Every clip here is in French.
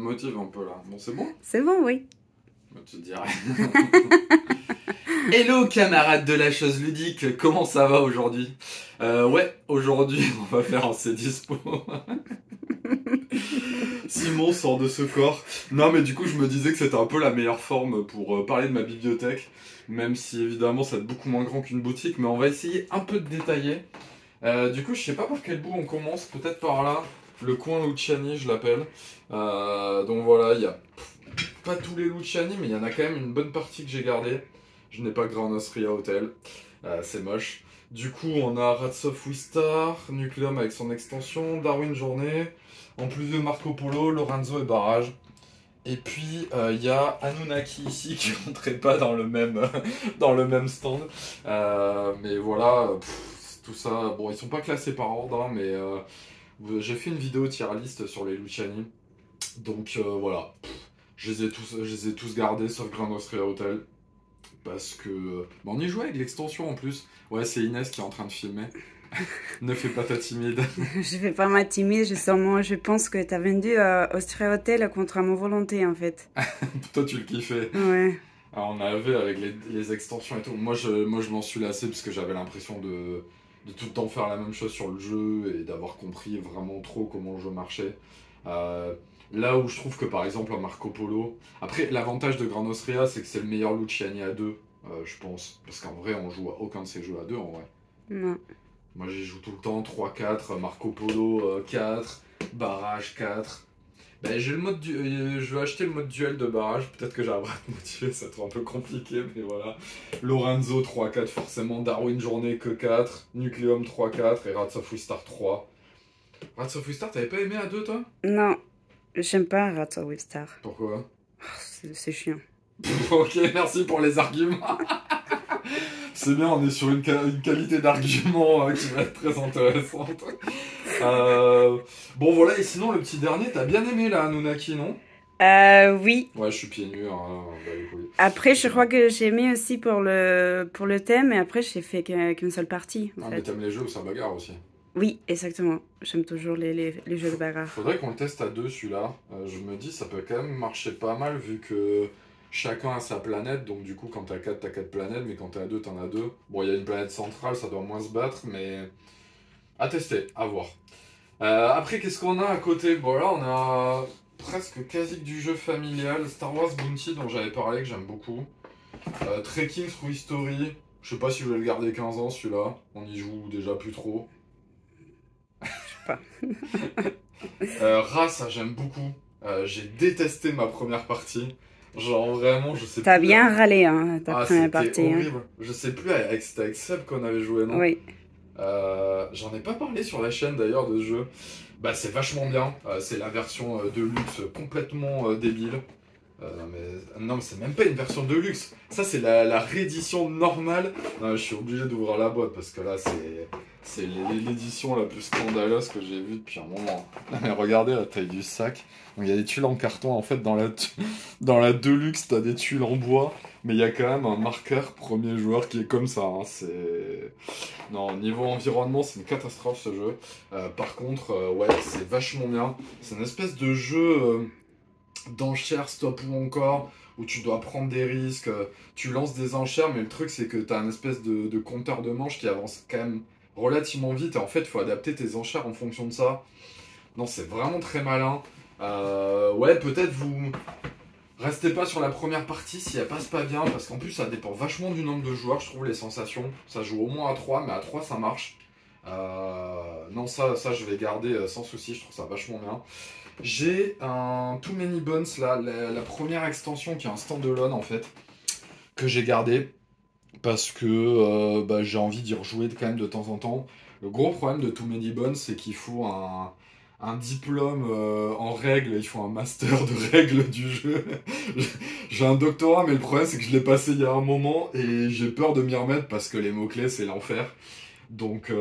motive un peu là. Bon, c'est bon? C'est bon, oui. Tu te dirais. Hello camarades de la chose ludique, comment ça va aujourd'hui? Ouais, aujourd'hui on va faire un C'est Dispo. Simon sort de ce corps. Non mais du coup je me disais que c'était un peu la meilleure forme pour parler de ma bibliothèque. Même si évidemment ça va être beaucoup moins grand qu'une boutique, mais on va essayer un peu de détailler. Du coup je sais pas par quel bout on commence, peut-être par là. Le coin Luciani je l'appelle. Donc voilà, il y a pas tous les Luciani, mais il y en a quand même une bonne partie que j'ai gardée. Je n'ai pas Grand Austria Hotel, c'est moche. Du coup, on a Rats of Wistar, Nucleum avec son extension, Darwin Journée, en plus de Marco Polo, Lorenzo et Barrage. Et puis, il y a Anunnaki ici qui rentrait pas dans le même, dans le même stand. Mais voilà, tout ça, bon, ils sont pas classés par ordre, hein, mais j'ai fait une vidéo tier list sur les Luciani. Donc voilà, je les ai tous gardés sauf Grand Austria Hotel. Parce que... Bon, on y jouait avec l'extension en plus. Ouais, c'est Inès qui est en train de filmer. Ne fais pas ta timide. Je fais pas ma timide, je pense que t'as vendu Austria Hotel contre ma volonté en fait. Toi, tu le kiffais. Ouais. Alors, on avait avec les extensions et tout. Moi, je m'en suis lassé parce que j'avais l'impression de tout le temps faire la même chose sur le jeu et d'avoir compris vraiment trop comment le jeu marchait. Là où je trouve que par exemple en Marco Polo... Après, l'avantage de Grand Austria, c'est que c'est le meilleur Luciani à deux, je pense. Parce qu'en vrai, on joue à aucun de ces jeux à deux, en vrai. Non. Moi, j'y joue tout le temps, 3-4, Marco Polo 4, Barrage 4. Ben, j'ai le mode je vais acheter le mode duel de Barrage, peut-être que j'arriverai à te motiver, ça va être un peu compliqué, mais voilà. Lorenzo 3-4, forcément, Darwin Journée que 4, Nucleum 3-4 et Rats of Wistar 3. Rats of Wistar, t'avais pas aimé à deux, toi? Non, j'aime pas Rats of Wistar. Pourquoi? C'est chiant. Ok, merci pour les arguments. C'est bien, on est sur une qualité d'argument qui va être très intéressante. Bon voilà, et sinon le petit dernier, t'as bien aimé la Anunnaki, non? Oui. Ouais, je suis pieds nus, hein, bah, les couilles. Après, je crois que j'ai aimé aussi pour le thème, et après, j'ai fait qu'une seule partie. En fait. Mais t'aimes les jeux où ça bagarre aussi? Oui, exactement. J'aime toujours les jeux de bagarre. Faudrait qu'on le teste à deux, celui-là. Je me dis, ça peut quand même marcher pas mal, vu que chacun a sa planète, donc du coup, quand t'as 4, t'as 4 planètes, mais quand t'es à 2, t'en as 2. Bon, il y a une planète centrale, ça doit moins se battre, mais à tester, à voir. Après, qu'est-ce qu'on a à côté? Bon, là, on a presque quasi que du jeu familial. Star Wars Bounty, dont j'avais parlé, que j'aime beaucoup. Trekking Through History. Je sais pas si je vais le garder 15 ans, celui-là. On y joue déjà plus trop. Je sais pas. Ra, ça j'aime beaucoup. J'ai détesté ma première partie. Genre vraiment, je sais plus. T'as bien râlé, hein, ta première partie. C'était horrible. Hein. Je sais plus, c'était avec Seb qu'on avait joué, non? Oui. J'en ai pas parlé sur la chaîne d'ailleurs de ce jeu. Bah c'est vachement bien. C'est la version de luxe complètement débile. Non, mais c'est même pas une version de luxe. Ça, c'est la réédition normale. Non, je suis obligé d'ouvrir la boîte parce que là, c'est l'édition la plus scandaleuse que j'ai vue depuis un moment. Non, mais regardez la taille du sac. Il y a des tuiles en carton. En fait, dans la Deluxe, t'as des tuiles en bois. Mais il y a quand même un marqueur premier joueur qui est comme ça. Hein. Non, niveau environnement, c'est une catastrophe ce jeu. Par contre, ouais, c'est vachement bien. C'est une espèce de jeu d'enchères stop ou encore, où tu dois prendre des risques. Tu lances des enchères, mais le truc, c'est que tu as une espèce de compteur de manches qui avance quand même relativement vite. Et en fait, il faut adapter tes enchères en fonction de ça. Non, c'est vraiment très malin. Ouais, peut-être vous... Restez pas sur la première partie si elle passe pas bien, parce qu'en plus ça dépend vachement du nombre de joueurs, je trouve, les sensations. Ça joue au moins à 3, mais à 3 ça marche. Non, ça je vais garder sans souci, je trouve ça vachement bien. J'ai un Too Many Bones, là, la première extension qui est un standalone en fait, que j'ai gardé, parce que j'ai envie d'y rejouer quand même de temps en temps. Le gros problème de Too Many Bones, c'est qu'il faut un diplôme en règles, il faut un master de règles du jeu. J'ai un doctorat, mais le problème c'est que je l'ai passé il y a un moment et j'ai peur de m'y remettre parce que les mots-clés c'est l'enfer. Donc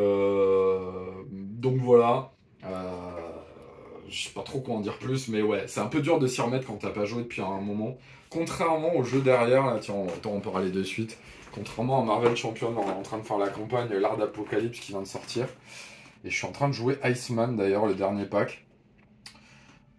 voilà. Je sais pas trop quoi en dire plus, mais ouais, c'est un peu dur de s'y remettre quand t'as pas joué depuis un moment. Contrairement au jeu derrière, là, tiens, on peut parler de suite. Contrairement à Marvel Champion, on est en train de faire la campagne l'Art d'Apocalypse qui vient de sortir. Et je suis en train de jouer Iceman d'ailleurs, le dernier pack.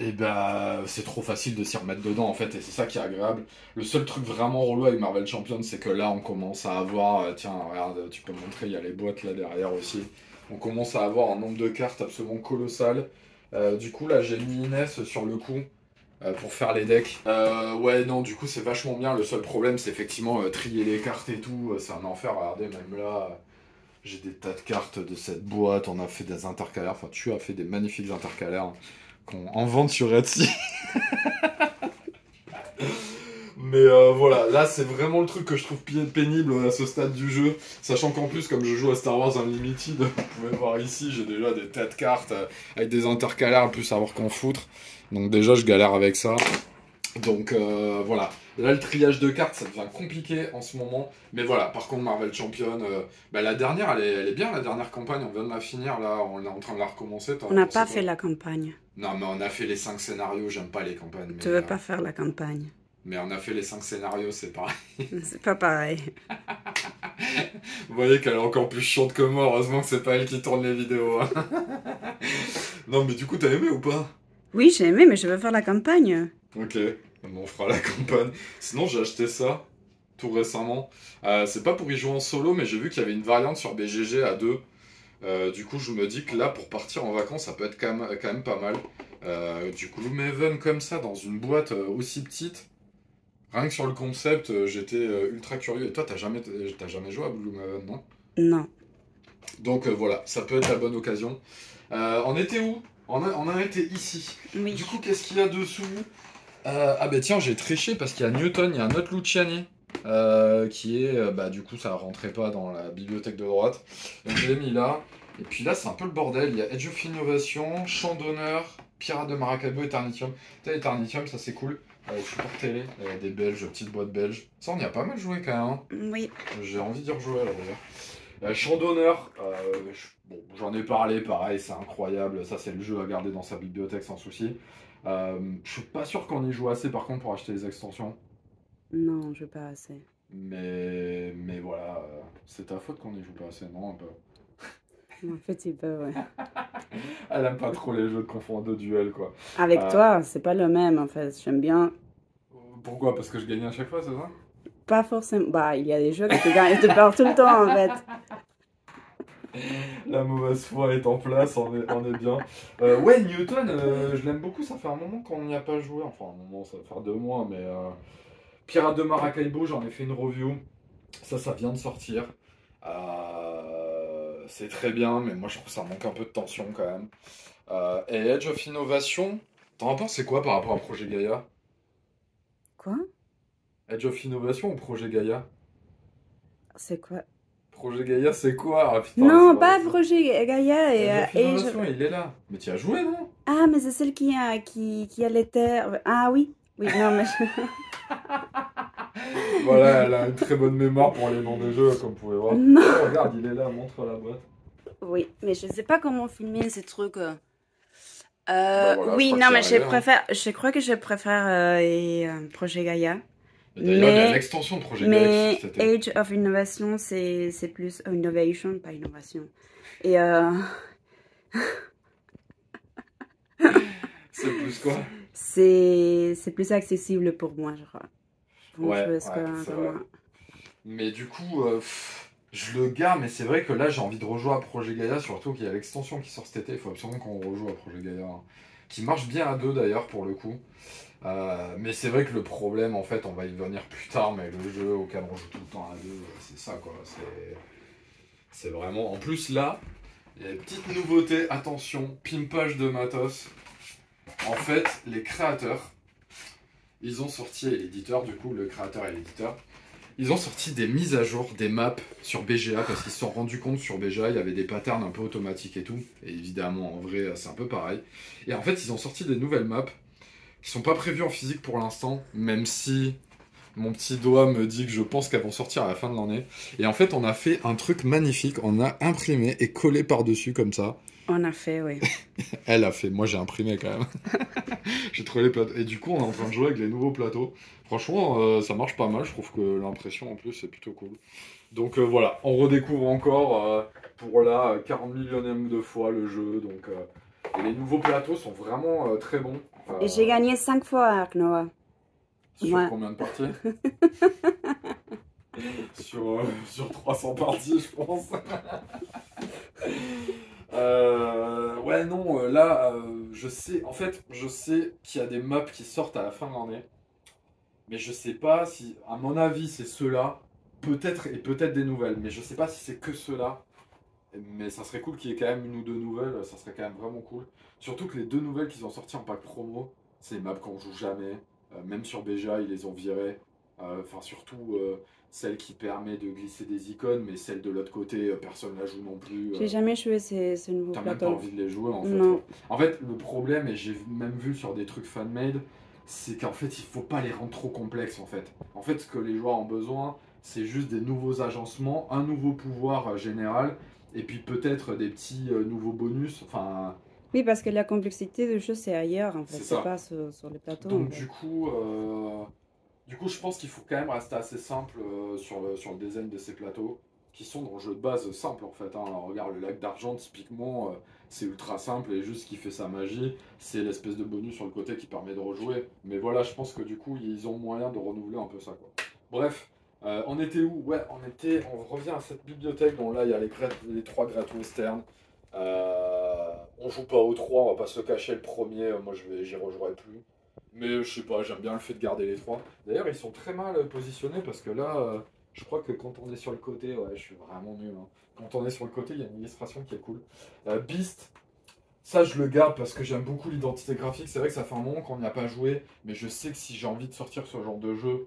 Et bah, c'est trop facile de s'y remettre dedans en fait, et c'est ça qui est agréable. Le seul truc vraiment relou avec Marvel Champions, c'est que là on commence à avoir, tiens, regarde, tu peux montrer, il y a les boîtes là derrière aussi. On commence à avoir un nombre de cartes absolument colossal. Du coup, là j'ai mis Inès sur le coup pour faire les decks. Ouais, non, du coup c'est vachement bien. Le seul problème, c'est effectivement trier les cartes et tout, c'est un enfer. Regardez, même là. J'ai des tas de cartes de cette boîte, on a fait des intercalaires, enfin tu as fait des magnifiques intercalaires qu'on en vente sur Etsy. Mais voilà, là c'est vraiment le truc que je trouve pénible à ce stade du jeu, sachant qu'en plus comme je joue à Star Wars Unlimited, vous pouvez voir ici, j'ai déjà des tas de cartes avec des intercalaires, plus savoir qu'en foutre. Donc déjà je galère avec ça. Donc voilà, là le triage de cartes ça devient compliqué en ce moment, mais voilà, par contre Marvel Champion, bah, la dernière elle est bien, la dernière campagne, on vient de la finir là, on est en train de la recommencer. On n'a pas fait la campagne. Non mais on a fait les 5 scénarios, j'aime pas les campagnes. Tu veux pas faire la campagne? Mais on a fait les 5 scénarios, c'est pareil. C'est pas pareil. Vous voyez qu'elle est encore plus chiante que moi, heureusement que c'est pas elle qui tourne les vidéos. Hein. Non mais du coup t'as aimé ou pas? Oui j'ai aimé mais je veux faire la campagne. Ok, on fera la campagne. Sinon, j'ai acheté ça tout récemment. C'est pas pour y jouer en solo, mais j'ai vu qu'il y avait une variante sur BGG à 2. Du coup, je me dis que là, pour partir en vacances, ça peut être quand même pas mal. Du coup, Gloomhaven comme ça, dans une boîte aussi petite. Rien que sur le concept, j'étais ultra curieux. Et toi, t'as jamais joué à Gloomhaven, non? Non. Donc voilà, ça peut être la bonne occasion. On était où? On a été ici. Oui. Du coup, qu'est-ce qu'il y a dessous? Ah bah tiens, j'ai triché parce qu'il y a Newton, il y a un autre Luciani qui est, bah du coup ça rentrait pas dans la bibliothèque de droite. Donc je l'ai mis là. Et puis là c'est un peu le bordel, il y a Edge of Innovation, Champ d'honneur, Pirates de Maracaibo, Eternitium. Tu sais, Eternitium ça c'est cool. Support télé, des Belges, petites boîtes belges. Ça on y a pas mal joué quand même. Hein. Oui. J'ai envie d'y rejouer là d'ailleurs. Champ d'honneur, bon, j'en ai parlé, pareil, c'est incroyable. Ça c'est le jeu à garder dans sa bibliothèque sans souci. Je suis pas sûr qu'on y joue assez par contre pour acheter les extensions. Non, je veux pas assez. Mais voilà, c'est ta faute qu'on y joue pas assez, non un peu. Un petit peu, ouais. Elle aime pas trop les jeux de duel quoi. Avec toi, c'est pas le même en fait. J'aime bien. Pourquoi? Parce que je gagnais à chaque fois, c'est ça? Pas forcément. Bah, il y a des jeux que tu gagnes, tu perds tout le temps en fait. La mauvaise foi est en place, on est bien. Ouais, Newton, je l'aime beaucoup, ça fait un moment qu'on n'y a pas joué. Enfin, un moment, ça va faire 2 mois, mais... Pirates de Maracaibo, j'en ai fait une review. Ça vient de sortir. C'est très bien, mais moi je trouve que ça manque un peu de tension quand même. Et Edge of Innovation, t'en penses c'est quoi par rapport à Projet Gaïa? Quoi? Edge of Innovation ou Projet Gaïa? C'est quoi? Projet Gaïa, c'est quoi? Ah, putain, Non, pas Projet Gaïa Edge of Innovation, il est là. Mais tu as joué, non? Ah, mais c'est celle qui a les terres. Ah oui. Oui, non, mais... Voilà, elle a une très bonne mémoire pour les noms des jeux, comme vous pouvez voir. Non. Oh, regarde, il est là, montre la boîte. Oui, mais je sais pas comment filmer ces trucs. Bah voilà, oui, je crois non, que mais c'est arrivé, je crois que je préfère Projet Gaïa. Et d'ailleurs, il y a l'extension de Projet Gaïa qui Mais Age of Innovation, c'est plus innovation, pas innovation. Et c'est plus quoi? c'est plus accessible pour moi, je crois. Ouais, c'est vrai. Mais du coup, je le garde, mais c'est vrai que là, j'ai envie de rejouer à Projet Gaïa, surtout qu'il y a l'extension qui sort cet été. Il faut absolument qu'on rejoue à Projet Gaïa. Hein. Qui marche bien à 2 d'ailleurs, pour le coup. Mais c'est vrai que le problème, en fait, on va y venir plus tard, mais le jeu auquel on joue tout le temps à 2, c'est ça, quoi. C'est vraiment... En plus, là, il y a une petite nouveauté. Attention, pimpage de matos. En fait, les créateurs, ils ont sorti, et l'éditeur, du coup, le créateur et l'éditeur, ils ont sorti des mises à jour des maps sur BGA parce qu'ils se sont rendus compte sur BGA, il y avait des patterns un peu automatiques et tout. Et évidemment, en vrai, c'est un peu pareil. Et en fait, ils ont sorti des nouvelles maps qui sont pas prévues en physique pour l'instant, même si mon petit doigt me dit que je pense qu'elles vont sortir à la fin de l'année. Et en fait, on a fait un truc magnifique. On a imprimé et collé par-dessus comme ça. On a fait, oui. Elle a fait, moi j'ai imprimé quand même. J'ai trouvé les plateaux. Et du coup, on est en train de jouer avec les nouveaux plateaux. Franchement, ça marche pas mal. Je trouve que l'impression en plus c'est plutôt cool. Donc voilà, on redécouvre encore pour la 40 millionième de fois le jeu. Donc Et les nouveaux plateaux sont vraiment très bons. Et j'ai gagné 5 fois à Ark Nova. Sur Ouais. combien de parties? Sur 300 parties, je pense. Ouais, non, là, je sais, en fait, je sais qu'il y a des maps qui sortent à la fin de l'année, mais je sais pas si, à mon avis, c'est ceux-là, peut-être, et peut-être des nouvelles, mais je sais pas si c'est que ceux-là, mais ça serait cool qu'il y ait quand même une ou deux nouvelles, ça serait quand même vraiment cool. Surtout que les deux nouvelles qu'ils ont sorties en pack promo, c'est des maps qu'on joue jamais, même sur BGA, ils les ont virées, enfin, surtout celle qui permet de glisser des icônes, mais celle de l'autre côté, personne la joue non plus. J'ai jamais joué ce nouveau T'as même pas plateau. envie de les jouer en fait. Non. Quoi. En fait, le problème, et j'ai même vu sur des trucs fan-made, c'est qu'en fait, il faut pas les rendre trop complexes en fait. En fait, ce que les joueurs ont besoin, c'est juste des nouveaux agencements, un nouveau pouvoir général, et puis peut-être des petits nouveaux bonus. Enfin, Oui, parce que la complexité du jeu, c'est ailleurs, en fait. c'est C'est ça. pas sur les plateaux. Donc en fait. du coup, je pense qu'il faut quand même rester assez simple sur le design de ces plateaux, qui sont dans le jeu de base simple en fait. Hein. Alors, regarde, le lac d'argent, typiquement, c'est ultra simple et juste ce qui fait sa magie, c'est l'espèce de bonus sur le côté qui permet de rejouer. Mais voilà, je pense que du coup, ils ont moyen de renouveler un peu ça. Quoi. Bref, on était où? Ouais, on revient à cette bibliothèque dont là, il y a les trois Great Western. On joue pas aux trois, on va pas se cacher le premier, moi j'y rejouerai plus. Mais je sais pas, j'aime bien le fait de garder les trois. D'ailleurs, ils sont très mal positionnés parce que là, je crois que quand on est sur le côté, ouais, je suis vraiment nul. Hein. Quand on est sur le côté, il y a une illustration qui est cool. Beast, ça je le garde parce que j'aime beaucoup l'identité graphique. C'est vrai que ça fait un moment qu'on n'y a pas joué, mais je sais que si j'ai envie de sortir ce genre de jeu,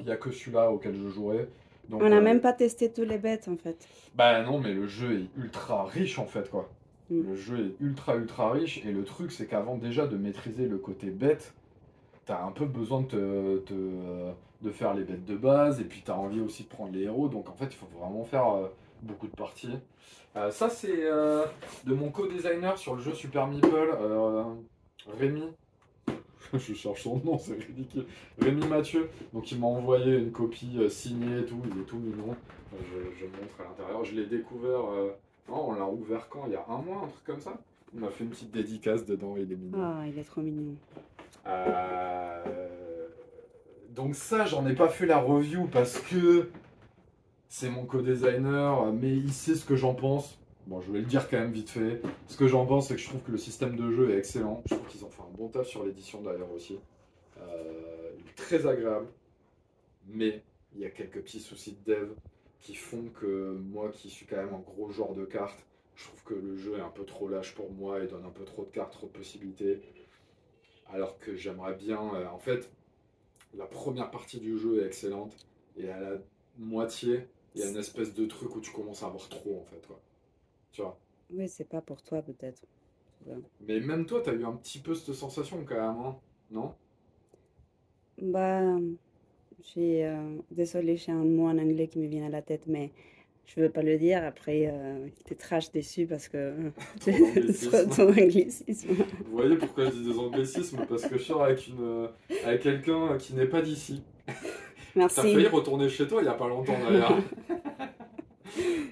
il n'y a que celui-là auquel je jouerai. Donc, On n'a même pas testé tous les bêtes, en fait. bah non, mais le jeu est ultra riche en fait, quoi. Mm. Le jeu est ultra riche et le truc c'est qu'avant déjà de maîtriser le côté bête, t'as un peu besoin de faire les bêtes de base et puis t'as envie aussi de prendre les héros donc en fait il faut vraiment faire beaucoup de parties. Ça c'est de mon co-designer sur le jeu Super Meeple, Rémi. Je cherche son nom, c'est ridicule. Rémi Mathieu, donc il m'a envoyé une copie signée et tout, il est tout mignon. Je le montre à l'intérieur. Je l'ai découvert, non, on l'a ouvert quand? Il y a un mois, un truc comme ça. Il m'a fait une petite dédicace dedans, il est mignon. Ah, il est trop mignon. Donc ça, j'en ai pas fait la review parce que c'est mon co-designer, mais il sait ce que j'en pense. Bon, je vais le dire quand même vite fait. Ce que j'en pense, c'est que je trouve que le système de jeu est excellent. Je trouve qu'ils ont fait un bon taf sur l'édition d'ailleurs aussi. Il est très agréable, mais il y a quelques petits soucis de dev qui font que moi, qui suis quand même un gros joueur de cartes, je trouve que le jeu est un peu trop lâche pour moi et donne un peu trop de cartes, trop de possibilités. Alors que j'aimerais bien, en fait, la première partie du jeu est excellente et à la moitié, il y a une espèce de truc où tu commences à avoir trop en fait, quoi. Tu vois. Oui, c'est pas pour toi, peut-être. Mais même toi, t'as eu un petit peu cette sensation quand même, hein, non? Bah, désolée, j'ai un mot en anglais qui me vient à la tête, mais je veux pas le dire. Après, t'es trash déçu parce que Trop d'anglicisme. ton anglicisme. Vous voyez pourquoi je dis des anglicismes? Parce que je sors avec quelqu'un qui n'est pas d'ici. T'as Merci. failli retourner chez toi il y a pas longtemps d'ailleurs.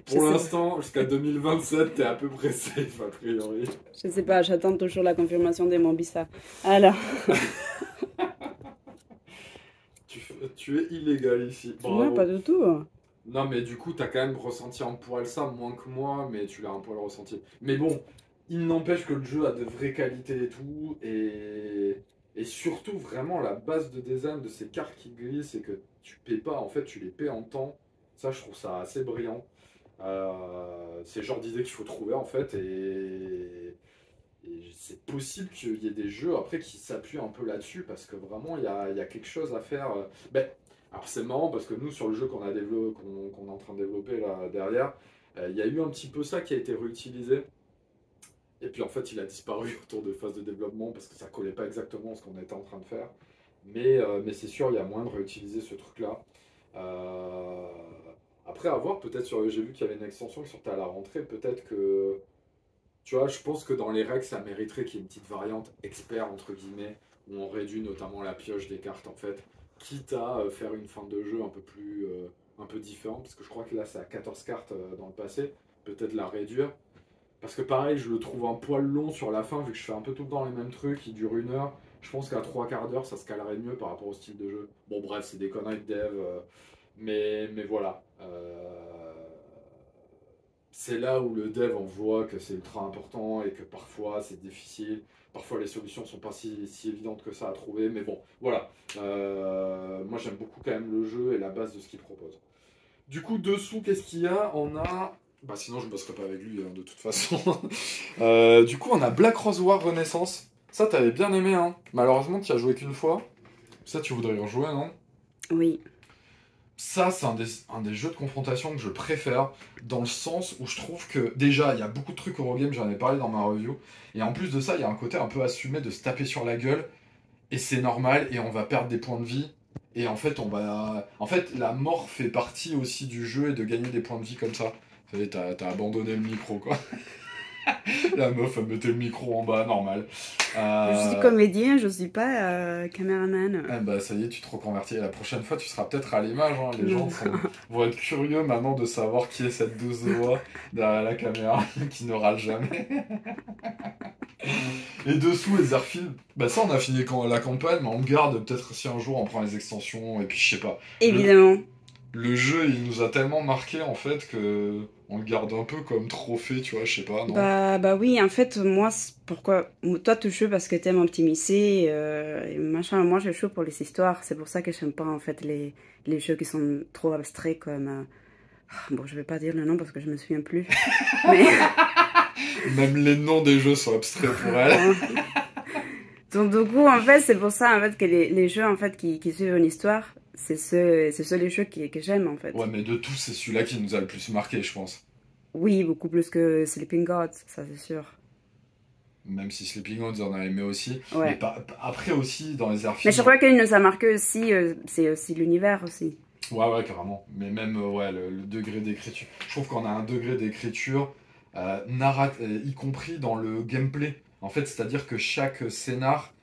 Pour l'instant, jusqu'à 2027, t'es à peu près safe a priori. Je sais pas, j'attends toujours la confirmation de mon visa. Alors, Tu es illégal ici. non, Bravo. pas du tout. Non, mais du coup, t'as quand même ressenti un poil ça, moins que moi, mais tu l'as un poil ressenti. Mais bon, il n'empêche que le jeu a de vraies qualités et tout, et surtout, vraiment, la base de design de ces cartes qui glissent et que tu paies pas, en fait, tu les paies en temps. Ça, je trouve ça assez brillant. C'est le genre d'idée qu'il faut trouver, en fait, et c'est possible qu'il y ait des jeux après qui s'appuient un peu là-dessus, parce que vraiment, il y a quelque chose à faire. Ben, alors c'est marrant parce que nous sur le jeu qu'on est en train de développer là derrière, il y a eu un petit peu ça qui a été réutilisé. Et puis en fait il a disparu autour de phase de développement parce que ça collait pas exactement à ce qu'on était en train de faire. Mais c'est sûr, il y a moyen de réutiliser ce truc-là. Euh, Après à voir, peut-être j'ai vu qu'il y avait une extension qui sortait à la rentrée, peut-être que. Tu vois, je pense que dans les règles, ça mériterait qu'il y ait une petite variante expert, entre guillemets, où on réduit notamment la pioche des cartes, en fait, quitte à faire une fin de jeu un peu plus, un peu différente, parce que je crois que là, c'est à 14 cartes dans le passé, peut-être la réduire. Parce que pareil, je le trouve un poil long sur la fin, vu que je fais un peu tout le temps les mêmes trucs, il dure 1 heure. Je pense qu'à 3/4 d'heure, ça se calerait mieux par rapport au style de jeu. Bon, bref, c'est des conneries de dev, mais voilà. C'est là où le dev, on voit que c'est ultra important et que parfois c'est difficile. Parfois les solutions sont pas si évidentes que ça à trouver, mais bon, voilà. Moi j'aime beaucoup quand même le jeu et la base de ce qu'il propose. Du coup, dessous, qu'est-ce qu'il y a? On a... Bah sinon je bosserai pas avec lui, hein, de toute façon. Du coup, on a Black Rose War Renaissance. Ça, t'avais bien aimé, hein. Malheureusement, tu y as joué qu'une fois. Ça, tu voudrais y rejouer, non? Oui. Ça, c'est un des jeux de confrontation que je préfère, dans le sens où je trouve que, déjà, il y a beaucoup de trucs Eurogame, j'en ai parlé dans ma review, et en plus de ça, il y a un côté un peu assumé de se taper sur la gueule, et c'est normal, et on va perdre des points de vie, et en fait, En fait, la mort fait partie aussi du jeu, et de gagner des points de vie comme ça. Vous savez, t'as abandonné le micro, quoi. La meuf, elle mettait le micro en bas, normal. Je suis comédien, je suis pas caméraman. Ah bah ça y est, tu te reconvertis. La prochaine fois, tu seras peut-être à l'image. Hein. Les gens vont être curieux maintenant de savoir qui est cette douce de voix derrière la caméra qui ne râle jamais. Et dessous, les airfields, bah ça, on a fini la campagne, mais on garde peut-être si un jour on prend les extensions, et puis je sais pas. Évidemment. Le jeu, il nous a tellement marqué en fait que on le garde un peu comme trophée, tu vois, je sais pas, non? Bah oui, en fait, moi, pourquoi... Toi, tu joues parce que t'aimes optimiser et machin. Moi, je joue pour les histoires. C'est pour ça que j'aime pas, en fait, les jeux qui sont trop abstraits comme... Bon, je vais pas dire le nom parce que je me souviens plus. Mais... Même les noms des jeux sont abstraits pour elle. Donc, du coup, en fait, c'est pour ça, en fait, que les jeux, en fait, qui suivent une histoire, c'est ceux les jeux que j'aime, en fait. Ouais, mais de tous, c'est celui-là qui nous a le plus marqué, je pense. Oui, beaucoup plus que Sleeping Gods, ça c'est sûr. Même si Sleeping Gods on a aimé aussi. Ouais. Mais après aussi, dans les airfields... Mais je crois qu'il nous a marqué aussi, c'est aussi l'univers aussi. Ouais, carrément. Mais même, ouais, le degré d'écriture. Je trouve qu'on a un degré d'écriture, y compris dans le gameplay. En fait, c'est-à-dire que chaque scénar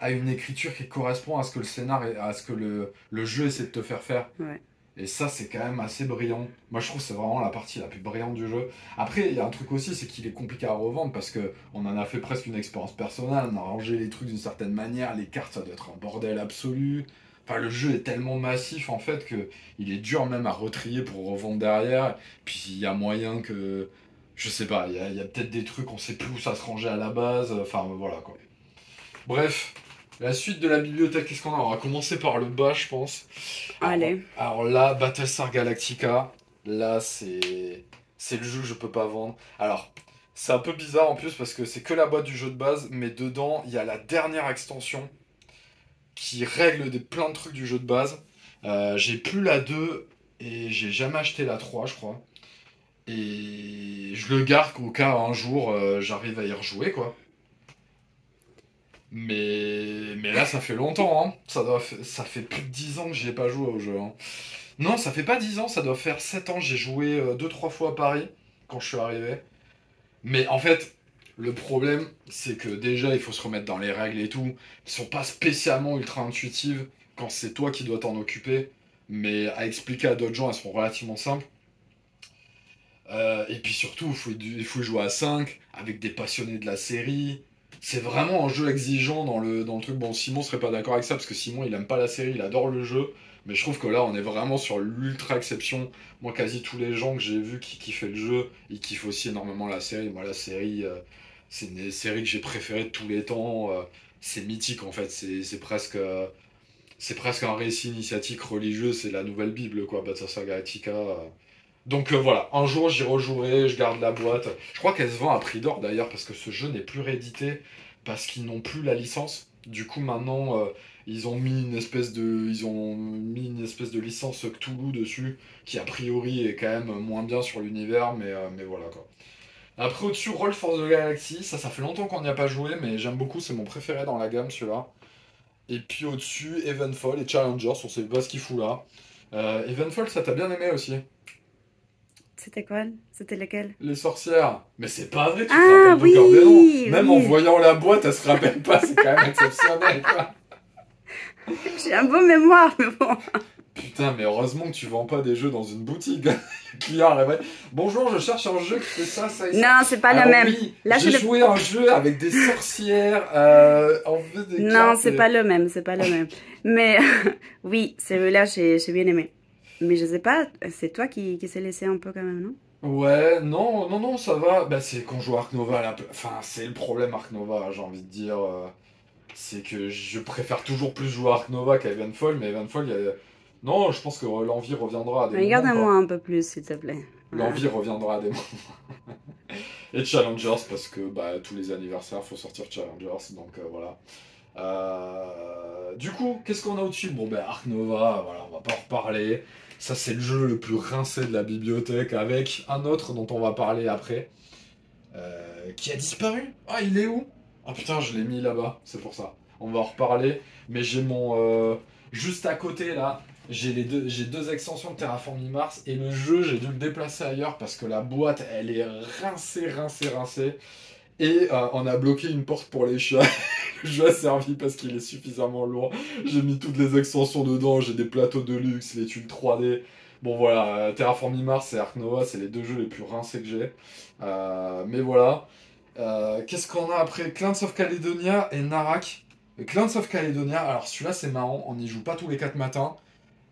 a une écriture qui correspond à ce que le scénar et à ce que le jeu essaie de te faire faire. Ouais. Et ça, c'est quand même assez brillant. Moi, je trouve que c'est vraiment la partie la plus brillante du jeu. Après, il y a un truc aussi, c'est qu'il est compliqué à revendre parce que on en a fait presque une expérience personnelle. On a rangé les trucs d'une certaine manière. Les cartes, ça doit être un bordel absolu. Enfin, le jeu est tellement massif, en fait, que il est dur même à retrier pour revendre derrière. Puis, il y a moyen que... Je sais pas, il y a peut-être des trucs, on sait plus où ça se rangeait à la base. Enfin, voilà, quoi. Bref... La suite de la bibliothèque, qu'est-ce qu'on a? On va commencer par le bas, je pense. Allez. Alors là, Battlestar Galactica, là, c'est le jeu que je peux pas vendre. Alors, c'est un peu bizarre en plus parce que c'est que la boîte du jeu de base, mais dedans, il y a la dernière extension qui règle plein de trucs du jeu de base. J'ai plus la 2 et j'ai jamais acheté la 3, je crois. Et je le garde au cas un jour j'arrive à y rejouer, quoi. Mais là, ça fait longtemps, hein. Ça fait plus de 10 ans que j'y ai pas joué au jeu, hein. Non, ça fait pas 10 ans, ça doit faire 7 ans. J'ai joué 2-3 fois à Paris quand je suis arrivé. Mais en fait, le problème, c'est que déjà, il faut se remettre dans les règles et tout. Elles sont pas spécialement ultra intuitives quand c'est toi qui dois t'en occuper. Mais à expliquer à d'autres gens, elles sont relativement simples. Et puis surtout, il faut jouer à 5 avec des passionnés de la série. C'est vraiment un jeu exigeant dans le truc. Bon, Simon serait pas d'accord avec ça parce que Simon il aime pas la série, il adore le jeu. Mais je trouve que là on est vraiment sur l'ultra exception. Moi, quasi tous les gens que j'ai vus qui kiffaient le jeu, ils kiffent aussi énormément la série. Moi, la série, c'est une des séries que j'ai préférées de tous les temps. C'est mythique en fait, c'est presque un récit initiatique religieux, c'est la nouvelle Bible quoi, Battlestar Galactica. Donc voilà, un jour j'y rejouerai, je garde la boîte. Je crois qu'elle se vend à prix d'or d'ailleurs parce que ce jeu n'est plus réédité parce qu'ils n'ont plus la licence. Du coup maintenant ils ont mis une espèce de licence Cthulhu dessus qui a priori est quand même moins bien sur l'univers, mais voilà quoi. Après au-dessus Roll for the Galaxy, ça fait longtemps qu'on n'y a pas joué mais j'aime beaucoup, c'est mon préféré dans la gamme celui-là. Et puis au-dessus Evenfall et Challengers, on sait pas ce qu'il fout là. Evenfall, ça t'a bien aimé aussi? C'était quoi? C'était lequel? Les sorcières. Mais c'est pas vrai, tu te Ah rappelles de cœur des noms. Même oui. en voyant la boîte, elle se rappelle pas, c'est quand même exceptionnel, quoi. J'ai un bon mémoire, mais bon. Putain, mais heureusement que tu vends pas des jeux dans une boutique. Le client arrive. Bonjour, je cherche un jeu qui fait ça et ça. Non, c'est pas Alors, le même. Oui, Là, j'ai c'est joué à un jeu avec des sorcières, en fait des Non, cartes. c'est pas le même, c'est pas le même. Mais oui, celui-là, j'ai bien aimé. Mais je sais pas, c'est toi qui s'est laissé un peu quand même, non? Ouais, non, non, non, ça va. Bah, c'est quand je joue à Ark Nova, là, enfin, c'est le problème Ark Nova, j'ai envie de dire. C'est que je préfère toujours plus jouer à Ark Nova qu'à Evenfall, mais Evenfall, il y a... Non, je pense que l'envie reviendra à des moments, Regarde-moi quoi. un peu plus, s'il te plaît. Voilà. L'envie reviendra à des moments. Et Challengers, parce que bah, tous les anniversaires, faut sortir Challengers, donc voilà. Du coup, qu'est-ce qu'on a au-dessus? Bon, ben Ark Nova, voilà, on va pas en reparler. Ça, c'est le jeu le plus rincé de la bibliothèque, avec un autre dont on va parler après. Qui a disparu? Ah, il est où? Ah putain, je l'ai mis là-bas, c'est pour ça. On va en reparler, mais j'ai mon... juste à côté, là, j'ai deux extensions de Terraforming Mars, et le jeu, j'ai dû le déplacer ailleurs, parce que la boîte, elle est rincée. Et on a bloqué une porte pour les chats. Le jeu a servi parce qu'il est suffisamment lourd. J'ai mis toutes les extensions dedans, j'ai des plateaux de luxe, les tubes 3D. Bon voilà, Terraforming Mars et Ark Nova, c'est les deux jeux les plus rincés que j'ai. Mais voilà. Qu'est-ce qu'on a après? Clans of Caledonia et Narak. Et Clans of Caledonia, alors celui-là c'est marrant, on n'y joue pas tous les 4 matins.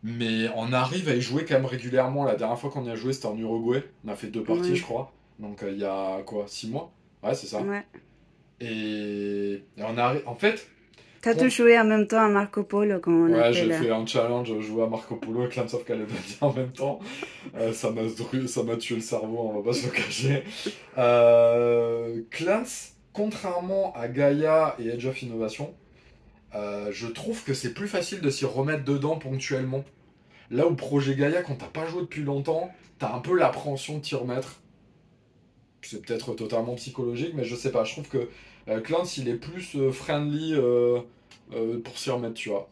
Mais on arrive à y jouer quand même régulièrement. La dernière fois qu'on y a joué, c'était en Uruguay. On a fait 2 parties, Ouais. je crois. Donc il y a quoi, 6 mois? Ouais, c'est ça. Ouais. Et on arrive. En fait, T'as tout joué en même temps à Marco Polo, comme on ouais, j'ai appelle. fait un challenge, jouer à Marco Polo et Clans of Caledonia en même temps. Ça m'a tué le cerveau, on va pas se le cacher. Clans, contrairement à Gaia et Age of Innovation, je trouve que c'est plus facile de s'y remettre dedans ponctuellement. Là où Projet Gaia, quand t'as pas joué depuis longtemps, t'as un peu l'appréhension de t'y remettre. C'est peut-être totalement psychologique, mais je sais pas. Je trouve que Clans, il est plus friendly pour s'y remettre, tu vois.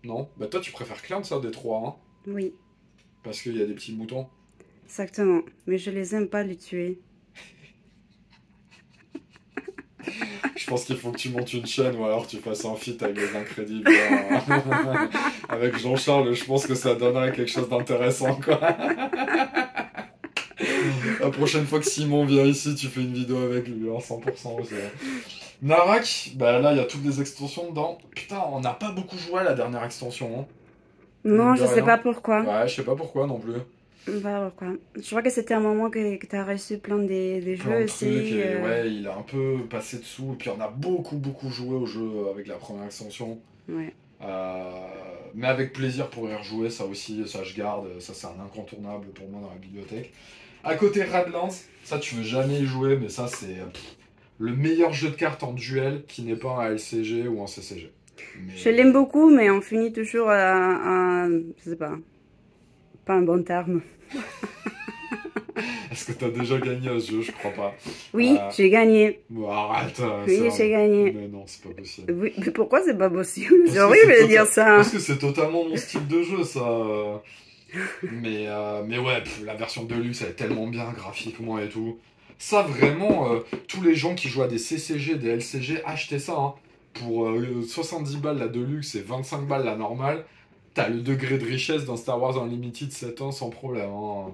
Non? Bah toi, tu préfères Clans, ça, des trois, hein? Oui, Parce qu'il y a des petits moutons. exactement. Mais je les aime pas les tuer. Je pense qu'il faut que tu montes une chaîne ou alors tu fasses un feat avec les Incrédibles. Avec Jean-Charles, je pense que ça donnerait quelque chose d'intéressant, quoi. La prochaine fois que Simon vient ici, tu fais une vidéo avec lui, hein, 100% aussi. Narak, bah là, il y a toutes les extensions dedans. Putain, on n'a pas beaucoup joué à la dernière extension, hein. Non, Mine de je sais rien. pas pourquoi. Ouais, je sais pas pourquoi non plus. Pas pourquoi. Je crois que c'était un moment que t'as reçu plein des Plein jeux de trucs, aussi. et ouais, il a un peu passé dessous. Et puis on a beaucoup joué au jeu avec la première extension. Ouais. Mais avec plaisir pour y rejouer, ça aussi, ça je garde. Ça, c'est un incontournable pour moi dans la bibliothèque. À côté Radlands, ça tu veux jamais y jouer, mais ça c'est le meilleur jeu de cartes en duel qui n'est pas un LCG ou un CCG. Mais... Je l'aime beaucoup, mais on finit toujours à je sais pas un bon terme. Est-ce que t'as déjà gagné à ce jeu? Je crois pas. Oui, j'ai gagné. Bon, arrête. Oui, j'ai gagné. Mais non, c'est pas possible. Oui, mais pourquoi c'est pas possible? C'est horrible de dire ça. Parce que c'est totalement mon style de jeu, ça. Mais ouais, la version Deluxe, elle est tellement bien graphiquement et tout. Ça, vraiment, tous les gens qui jouent à des CCG, des LCG, achetez ça. Hein. Pour 70 balles la Deluxe et 25 balles la normale, t'as le degré de richesse dans Star Wars Unlimited 7 ans sans problème. Hein.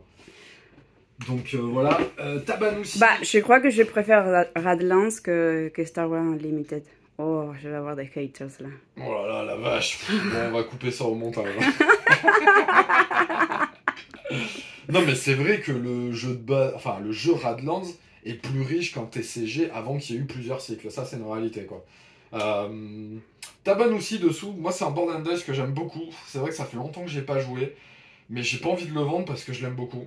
Donc voilà, Tabanoussi. Bah, je crois que je préfère Radlands que Star Wars Unlimited. Oh, je vais avoir des haters là. Oh là là, la vache. Bon, on va couper ça au montage. Non, mais c'est vrai que le jeu de base, enfin le jeu Radlands est plus riche qu'un TCG avant qu'il y ait eu plusieurs cycles. Ça, c'est une réalité, quoi. Tabanoussi dessous, moi c'est un board and dice que j'aime beaucoup. C'est vrai que ça fait longtemps que j'ai pas joué, mais j'ai pas envie de le vendre parce que je l'aime beaucoup.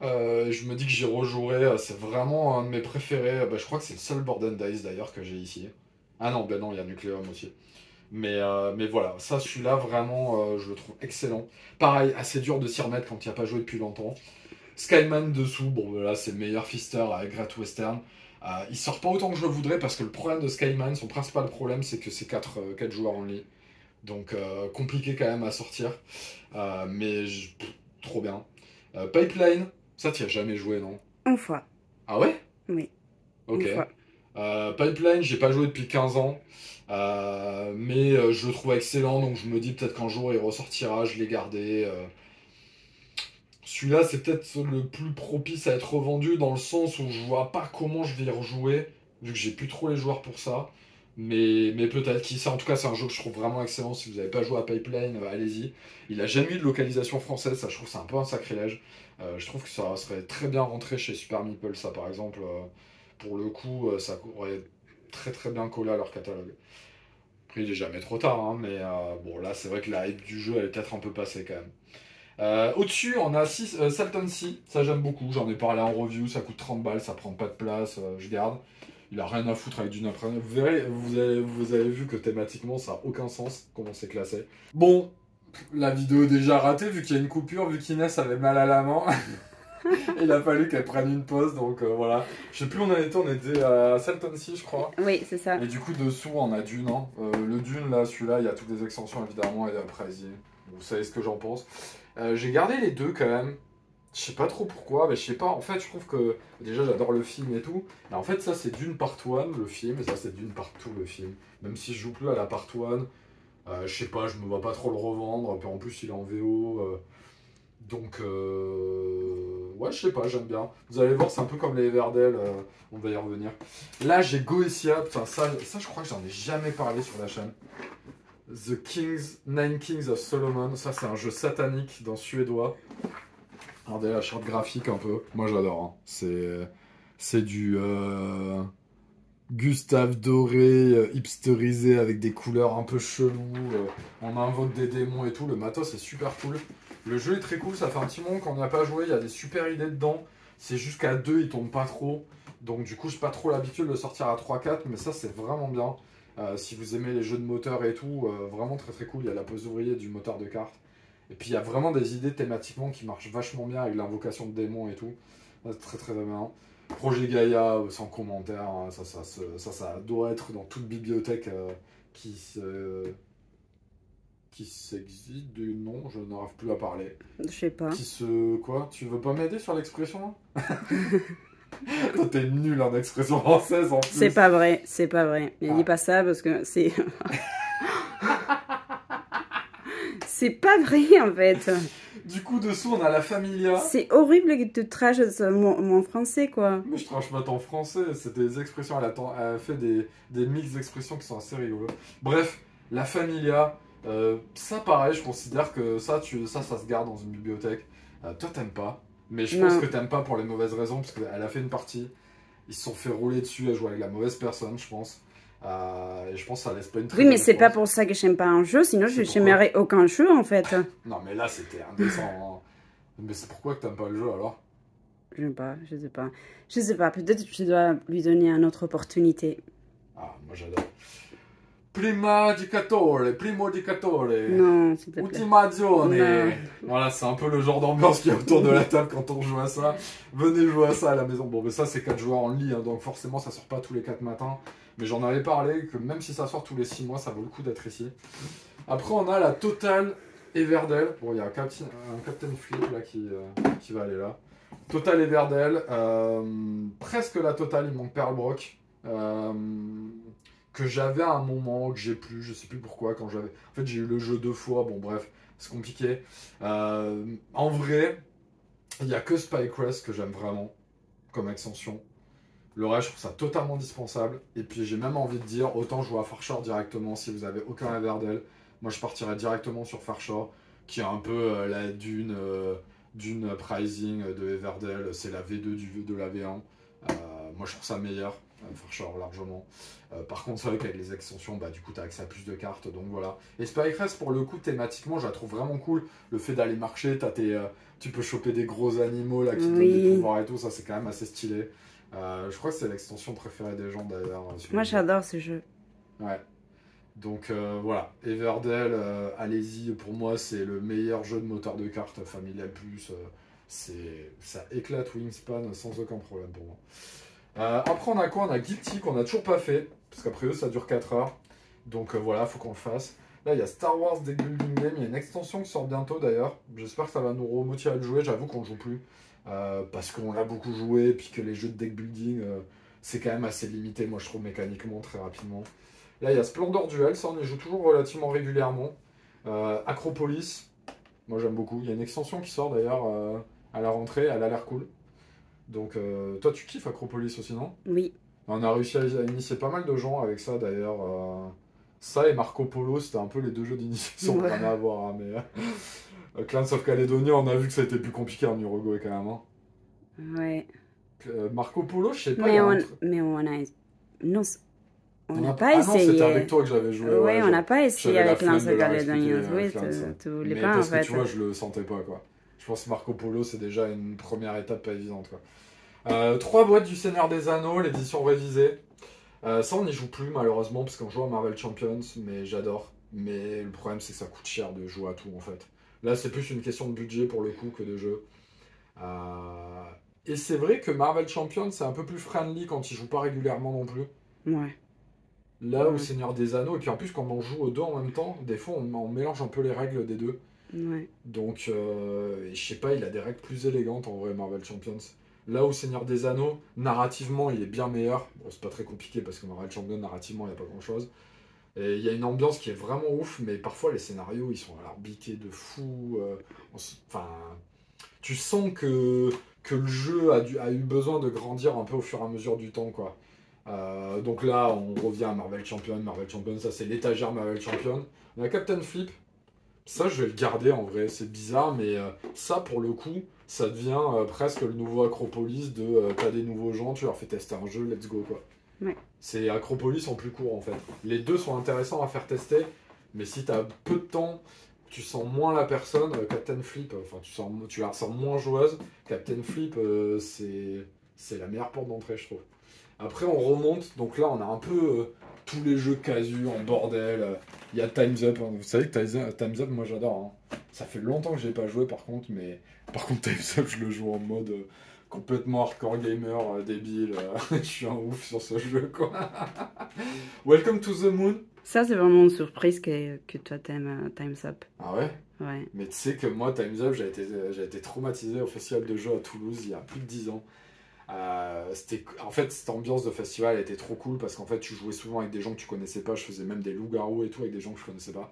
Je me dis que j'y rejouerai, c'est vraiment un de mes préférés. Bah, je crois que c'est le seul board and dice d'ailleurs que j'ai ici. Ah non, ben non, il y a Nucleum aussi. Mais voilà, ça, celui-là, vraiment, je le trouve excellent. Pareil, assez dur de s'y remettre quand il n'y a pas joué depuis longtemps. Skyman dessous, bon, là, c'est le meilleur fister avec Great Western. Il sort pas autant que je le voudrais parce que le problème de Skyman, son principal problème, c'est que c'est 4 joueurs en ligne. Donc, compliqué quand même à sortir. Mais trop bien. Pipeline, ça, tu as jamais joué, non? Une fois. Ah ouais? Oui. Ok. Une fois. Pipeline, j'ai pas joué depuis 15 ans. Mais je le trouve excellent, donc je me dis peut-être qu'un jour il ressortira, je l'ai gardé. Celui-là, c'est peut-être le plus propice à être revendu dans le sens où je vois pas comment je vais y rejouer, vu que j'ai plus trop les joueurs pour ça. Mais peut-être, qui sait. En tout cas, c'est un jeu que je trouve vraiment excellent. Si vous n'avez pas joué à Pipeline, allez-y. Il a jamais eu de localisation française, ça je trouve que c'est un peu un sacrilège. Je trouve que ça serait très bien rentré chez Super Meeple, ça par exemple. Pour le coup, ça aurait très très bien collé à leur catalogue. Après, il est jamais trop tard, hein, mais bon, là, c'est vrai que la hype du jeu, elle est peut-être un peu passée quand même. Au-dessus, on a Salton Sea, ça j'aime beaucoup, j'en ai parlé en review, ça coûte 30 balles, ça prend pas de place, je garde. Il a rien à foutre avec du après. Vous verrez, vous avez vu que thématiquement ça a aucun sens comment c'est classé. Bon, la vidéo est déjà ratée vu qu'il y a une coupure, vu qu'Inès avait mal à la main. Il a fallu qu'elle prenne une pause, donc voilà. Je sais plus où on était à Salton Sea je crois. Oui, c'est ça. Et du coup dessous on a Dune, hein. Le Dune là, celui-là, il y a toutes les extensions évidemment et après vous savez ce que j'en pense. J'ai gardé les deux quand même. Je sais pas trop pourquoi, mais je sais pas. En fait, je trouve que déjà j'adore le film et tout. Mais en fait, ça c'est Dune Part 1 le film, et ça c'est Dune Part 2 le film. Même si je joue plus à la Part 1, je sais pas, je me vois pas trop le revendre. Puis en plus, il est en VO. Donc, ouais, je sais pas, j'aime bien. Vous allez voir, c'est un peu comme les Everdell, on va y revenir. Là, j'ai Goetia, putain, ça, je crois que j'en ai jamais parlé sur la chaîne. The Kings, Nine Kings of Solomon, ça c'est un jeu satanique dans suédois. Regardez la charte graphique un peu, moi j'adore. Hein. C'est du Gustave Doré, hipsterisé avec des couleurs un peu cheloues. On invoque des démons et tout, le matos c'est super cool. Le jeu est très cool, ça fait un petit moment qu'on n'y a pas joué, il y a des super idées dedans. C'est juste qu'à 2 il tombe pas trop. Donc du coup j'ai pas trop l'habitude de le sortir à 3-4, mais ça c'est vraiment bien. Si vous aimez les jeux de moteur et tout, vraiment très très cool. Il y a la pose ouvrier du moteur de cartes. Et puis il y a vraiment des idées thématiquement qui marchent vachement bien avec l'invocation de démons et tout. Très très bien. Projet Gaïa, sans commentaire, hein, ça doit être dans toute bibliothèque qui s'existe du nom, je n'arrive plus à parler. Je sais pas. Quoi? Tu veux pas m'aider sur l'expression là? Toi t'es nul en expression française en plus. C'est pas vrai, c'est pas vrai. Mais dis pas ça parce que c'est... c'est pas vrai en fait. Du coup, dessous, on a la Familia. C'est horrible que tu traches mon français, quoi. Mais je trache pas ton français, c'est des expressions, elle a fait des mix d'expressions qui sont assez rigolos. Bref, la Familia, ça pareil, je considère que ça se garde dans une bibliothèque. Toi, t'aimes pas, mais je pense que t'aimes pas pour les mauvaises raisons, parce qu'elle a fait une partie, ils se sont fait rouler dessus, à jouer avec la mauvaise personne, je pense. Et je pense que ça laisse pas une très Oui, mais c'est pas pour ça que j'aime pas un jeu, sinon je n'aimerais aucun jeu en fait. Non, mais là c'était indécent. Hein. Mais c'est pourquoi que t'aimes pas le jeu alors? Je sais pas, je sais pas. Je sais pas, peut-être que je dois lui donner une autre opportunité. Ah, moi j'adore. Primo di Catore. Non, s'il te plaît. Ultimazione. Voilà, c'est un peu le genre d'ambiance qu'il y a autour de la table quand on joue à ça. Venez jouer à ça à la maison. Bon, mais ça c'est 4 joueurs en lit, hein, donc forcément ça sort pas tous les 4 matins. Mais j'en avais parlé, que même si ça sort tous les 6 mois, ça vaut le coup d'être ici. Après, on a la Total Everdell. Bon, il y a un Captain Flip là qui va aller là. Total Everdell. Presque la Total, il manque Pearlbrook. Que j'avais à un moment, que j'ai plus, je sais plus pourquoi. En fait, j'ai eu le jeu 2 fois. Bon, bref, c'est compliqué. En vrai, il n'y a que Spycrest que j'aime vraiment comme extension. Le reste, je trouve ça totalement dispensable. Et puis, j'ai même envie de dire, autant jouer à Farshore directement si vous avez aucun Everdell. Moi, je partirais directement sur Farshore, qui est un peu la Dune Pricing de Everdell. C'est la V2 de la V1. Moi, je trouve ça meilleur, Farshore, largement. Par contre, c'est vrai qu'avec les extensions, bah, du coup, tu as accès à plus de cartes. Donc voilà. Et Spycrest, pour le coup, thématiquement, je la trouve vraiment cool. Le fait d'aller marcher, tu peux choper des gros animaux là, qui donnent des pouvoirs et tout. Ça, c'est quand même assez stylé. Je crois que c'est l'extension préférée des gens d'ailleurs. Moi j'adore ce jeu. Ouais. Donc voilà, Everdell, allez-y, pour moi c'est le meilleur jeu de moteur de cartes Familial Plus. Ça éclate Wingspan sans aucun problème pour moi. Après on a quoi? On a Guilty qu'on a toujours pas fait, parce qu'après eux ça dure 4 heures. Donc voilà, faut qu'on le fasse. Là il y a Star Wars Deck Building Game, il y a une extension qui sort bientôt d'ailleurs. J'espère que ça va nous remotiver à le jouer, j'avoue qu'on ne joue plus. Parce qu'on l'a beaucoup joué, et puis que les jeux de deck building, c'est quand même assez limité, moi je trouve, mécaniquement, très rapidement. Là, il y a Splendor Duel, ça on y joue toujours relativement régulièrement. Acropolis, moi j'aime beaucoup. Il y a une extension qui sort d'ailleurs à la rentrée, elle a l'air cool. Donc toi tu kiffes Acropolis aussi, non? Oui. On a réussi à initier pas mal de gens avec ça d'ailleurs. Ça et Marco Polo, c'était un peu les deux jeux d'initiation qu'on a à voir. Hein, mais Clans of Caledonia, on a vu que ça a été plus compliqué en Uruguay quand même. Hein. Ouais. Marco Polo, je sais pas. Mais on a. Non, on n'a Ah pas non, c'était essayé. avec toi que j'avais joué. Oui, Ouais, on n'a pas essayé j'avais la avec Clans of flemme de leur Caledonia. expliquer, Oui, Clans. tu voulais Mais pas en parce que fait. tu vois, je le sentais pas quoi. Je pense que Marco Polo, c'est déjà une première étape pas évidente quoi. 3 boîtes du Seigneur des Anneaux, l'édition révisée. Ça, on n'y joue plus malheureusement parce qu'on joue à Marvel Champions, mais j'adore. Mais le problème, c'est que ça coûte cher de jouer à tout en fait. Là, c'est plus une question de budget pour le coup que de jeu. Et c'est vrai que Marvel Champions, c'est un peu plus friendly quand ils jouent pas régulièrement non plus. Ouais. Là, au Seigneur des Anneaux, et puis en plus, quand on joue aux deux en même temps, des fois, on mélange un peu les règles des deux. Ouais. Donc, je sais pas, il a des règles plus élégantes en vrai, Marvel Champions. Là, au Seigneur des Anneaux, narrativement, il est bien meilleur. Bon, c'est pas très compliqué parce que Marvel Champions, narrativement, il n'y a pas grand chose. Et il y a une ambiance qui est vraiment ouf, mais parfois, les scénarios, ils sont à l'arbiqué de fou. Enfin, tu sens que le jeu a eu besoin de grandir un peu au fur et à mesure du temps, quoi. Donc là, on revient à Marvel Champion. Marvel Champion, ça c'est l'étagère Marvel Champion. On a Captain Flip. Ça, je vais le garder en vrai. C'est bizarre, mais ça, pour le coup, ça devient presque le nouveau Acropolis de t'as des nouveaux gens, tu leur fais tester un jeu, let's go quoi. Ouais. C'est Acropolis en plus court en fait. Les deux sont intéressants à faire tester, mais si t'as peu de temps, tu sens moins la personne. Captain Flip, enfin tu la sens moins joueuse. Captain Flip, c'est la meilleure porte d'entrée, je trouve. Après, on remonte, donc là, on a un peu tous les jeux casus en bordel. Il y a Time's Up, hein. Vous savez que Time's Up, moi j'adore. Hein. Ça fait longtemps que j'ai pas joué par contre, mais par contre, Time's Up, je le joue en mode complètement hardcore gamer, débile. Je suis un ouf sur ce jeu, quoi. Welcome to the Moon. Ça, c'est vraiment une surprise que toi t'aimes Time's Up. Ah ouais? Ouais. Mais tu sais que moi, Time's Up, j'ai été traumatisé au festival de jeux à Toulouse il y a plus de 10 ans. En fait, cette ambiance de festival était trop cool parce qu'en fait, tu jouais souvent avec des gens que tu connaissais pas. Je faisais même des loups-garous et tout avec des gens que je connaissais pas.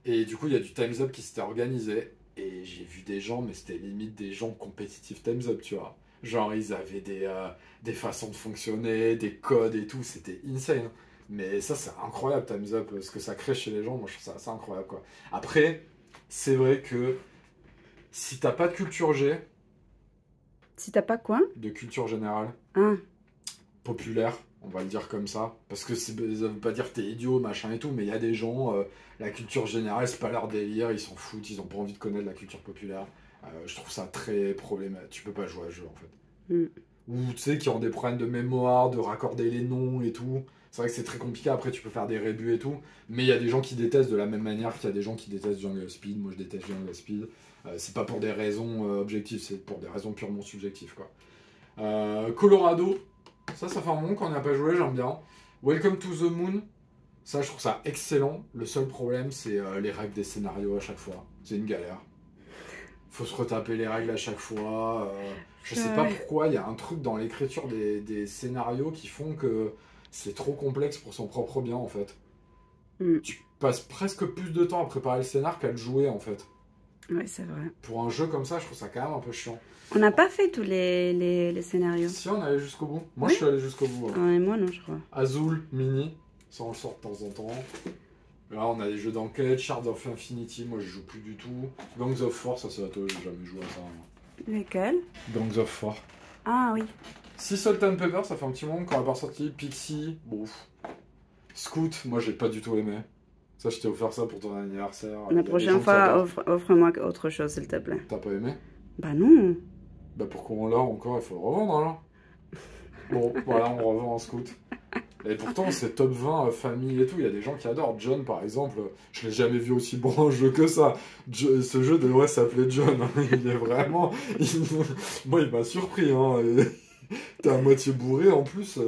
Et du coup, il y a du Time's Up qui s'était organisé. Et j'ai vu des gens, mais c'était limite des gens compétitifs Time's Up, tu vois. Genre, ils avaient des façons de fonctionner, des codes et tout. C'était insane. Mais ça, c'est incroyable, Time's Up. Ce que ça crée chez les gens, moi, je trouve ça assez incroyable, quoi. Après, c'est vrai que si t'as pas de culture G, Si t'as pas quoi? de culture générale, Ah. populaire, on va le dire comme ça, parce que ça veut pas dire que t'es idiot, machin et tout, mais il y a des gens, la culture générale, c'est pas leur délire, ils s'en foutent, ils ont pas envie de connaître la culture populaire. Je trouve ça très problématique, tu peux pas jouer à ce jeu en fait. Ou tu sais, qui ont des problèmes de mémoire, de raccorder les noms et tout. C'est vrai que c'est très compliqué, après tu peux faire des rébus et tout, mais il y a des gens qui détestent de la même manière qu'il y a des gens qui détestent Jungle Speed. Moi je déteste Jungle Speed. C'est pas pour des raisons objectives, c'est pour des raisons purement subjectives, quoi. Colorado, ça fait un moment qu'on n'a pas joué, j'aime bien. Welcome to the Moon, ça je trouve ça excellent. Le seul problème c'est les règles des scénarios à chaque fois. C'est une galère. Faut se retaper les règles à chaque fois. Je sais pas pourquoi, il y a un truc dans l'écriture des scénarios qui font que c'est trop complexe pour son propre bien en fait. Tu passes presque plus de temps à préparer le scénar qu'à le jouer en fait. Ouais, c'est vrai. Pour un jeu comme ça, je trouve ça quand même un peu chiant. On n'a pas fait tous les scénarios. Si, on est allé jusqu'au bout. Moi, oui, je suis allé jusqu'au bout. Ouais. Et moi, non, je crois. Azul, Mini, ça on le sort de temps en temps. Là, on a des jeux d'enquête, Shards of Infinity, moi je joue plus du tout. Gangs of Four, ça c'est à toi, j'ai jamais joué à ça. Lesquels? Gangs of Four. Ah oui. Sea Salt and Pepper, ça fait un petit moment qu'on n'a pas sorti. Pixie, bon. Scout, moi j'ai pas du tout aimé. Ça, je t'ai offert ça pour ton anniversaire. La prochaine fois, offre-moi autre chose, s'il te plaît. T'as pas aimé? Bah non. Bah pourquoi on l'a encore? Il faut le revendre alors. Bon, voilà, on revend en Scout. Et pourtant, c'est top 20 famille et tout. Il y a des gens qui adorent. John, par exemple, je l'ai jamais vu aussi bon un jeu que ça. Ce jeu devrait s'appeler John. Il est vraiment. Moi, il m'a surpris. Hein. T'es à moitié bourré en plus.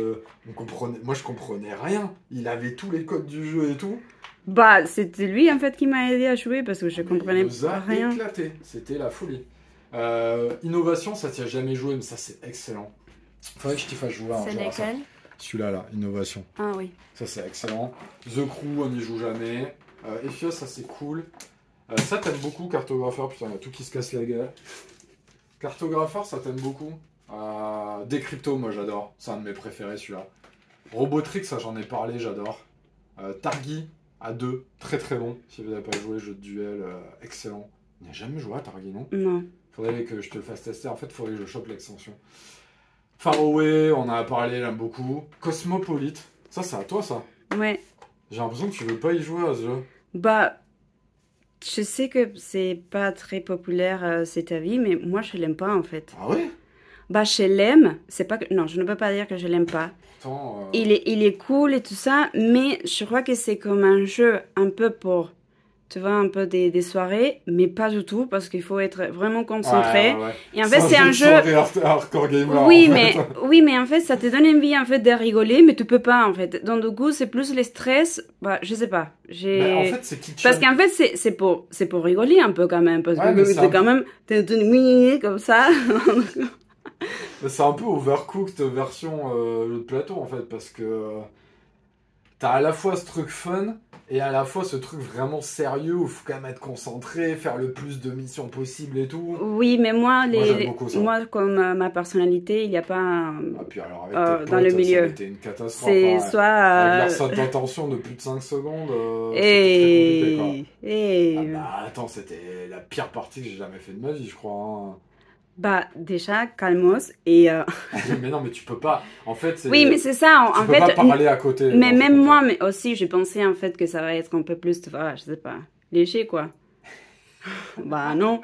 Moi, je comprenais rien. Il avait tous les codes du jeu et tout. Bah, c'était lui en fait qui m'a aidé à jouer parce que je comprenais pas rien. Éclaté. C'était la folie. Innovation, ça t'y a jamais joué, mais ça c'est excellent. Faudrait que je t'y fasse jouer un C'est jour à ça. lesquels? Celui-là, là, Innovation. Ah oui. Ça, c'est excellent. The Crew, on n'y joue jamais. Ephios, ça, c'est cool. Ça, t'aimes beaucoup. Cartographeur, putain, il y a tout qui se casse la gueule. Cartographeur, ça t'aime beaucoup. Décrypto, moi, j'adore. C'est un de mes préférés, celui-là. Robotrix, ça, j'en ai parlé, j'adore. Targi, à 2, très très bon. Si vous n'avez pas joué, jeu de duel, excellent. On n'a jamais joué à Targi, non? Non. Faudrait que je te le fasse tester. En fait, faudrait que je chope l'extension. Faraway, on en a parlé, j'aime beaucoup. Cosmopolite, ça c'est à toi ça. Ouais. J'ai l'impression que tu veux pas y jouer à ce jeu. Bah, je sais que c'est pas très populaire, cet avis, mais moi je l'aime pas en fait. Ah ouais? Bah, je l'aime, c'est pas que... Non, je ne peux pas dire que je l'aime pas. Attends, Il est cool et tout ça, mais je crois que c'est comme un jeu un peu pour, tu vois, un peu des soirées, mais pas du tout, parce qu'il faut être vraiment concentré. ouais. Et en fait, c'est un jeu... Hardcore gamer. Oui, en mais, fait. oui, mais en fait, ça te donne envie en fait, de rigoler, mais tu peux pas en fait. Donc, du coup, c'est plus le stress. Bah, je sais pas. Mais en fait, c'est kitchen. Parce qu'en fait, c'est pour rigoler un peu quand même. Parce Ouais, que mais c'est quand même. T'es oui, comme ça. C'est un peu Overcooked version jeu de plateau en fait, parce que t'as à la fois ce truc fun et à la fois ce truc vraiment sérieux où il faut quand même être concentré, faire le plus de missions possible et tout. Oui, mais moi, j'aime beaucoup ça. moi comme ma personnalité, il n'y a pas Ah, puis alors avec tes dans le potes, milieu. ça a été une catastrophe. C'est hein. soit. Avec leur saute d'attention de plus de 5 secondes, c'était très compliqué quoi. Ah bah attends, c'était la pire partie que j'ai jamais fait de ma vie, je crois. Hein. Bah, déjà, calmos et. Mais non, mais tu peux pas. En fait, c'est. Oui, mais c'est ça. Tu En peux fait, pas parler à côté. mais non, même c'est moi, comme ça. mais aussi, j'ai pensé en fait que ça va être un peu plus, je sais pas, léger quoi. Bah non.